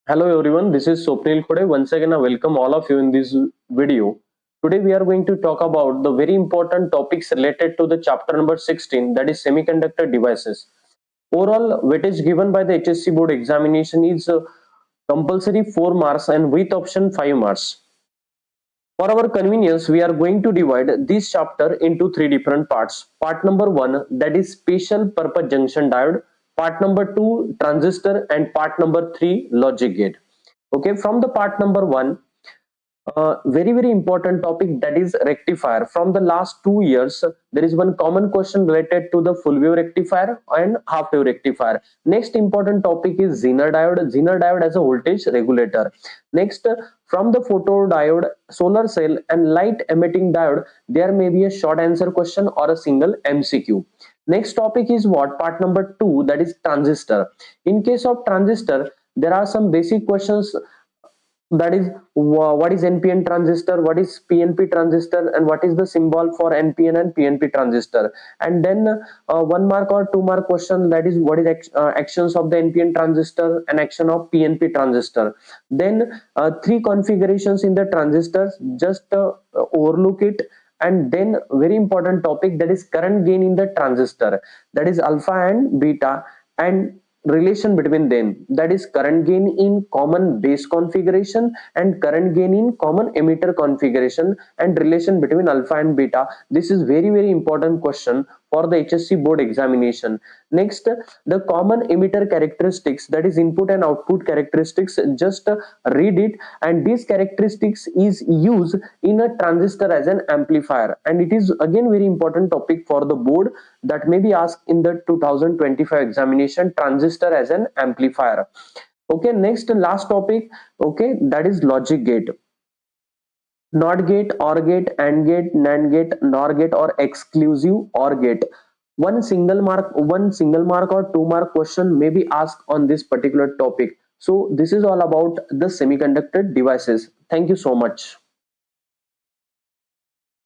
Hello everyone, this is Swapnil Khode. Once again, I welcome all of you in this video. Today we are going to talk about the very important topics related to the chapter number 16, that is semiconductor devices. Overall weightage given by the HSC board examination is compulsory 4 marks and with option 5 marks. For our convenience, we are going to divide this chapter into three different parts. Part number 1, that is special purpose junction diode. Part number 2, transistor, and part number 3, logic gate. Okay, from the part number 1, very important topic, that is rectifier. From the last 2 years there is one common question related to the full wave rectifier and half wave rectifier. Next important topic is Zener diode as a voltage regulator. Next, from the photodiode, solar cell, and light emitting diode, there may be a short answer question or a single MCQ. Next topic is what? Part number 2, that is transistor. In case of transistor, there are some basic questions, that is what is NPN transistor, what is PNP transistor, and what is the symbol for NPN and PNP transistor. And then 1 mark or 2 mark question, that is what is actions of the NPN transistor and action of PNP transistor. Then 3 configurations in the transistors, just overlook it. And then very important topic, that is current gain in the transistor, that is alpha and beta, and relation between them, that is current gain in common base configuration and current gain in common emitter configuration, and relation between alpha and beta. This is very important question for the HSC board examination. Next, the common emitter characteristics, that is input and output characteristics, just read it. And these characteristics is used in a transistor as an amplifier, and it is again very important topic for the board, that may be asked in the 2025 examination, transistor as an amplifier. Okay, next last topic, okay, that is logic gate. NOT gate, OR gate, AND gate, NAND gate, NOR gate, or exclusive OR gate. One single mark or 2 mark question may be asked on this particular topic. So this is all about the semiconductor devices. Thank you so much.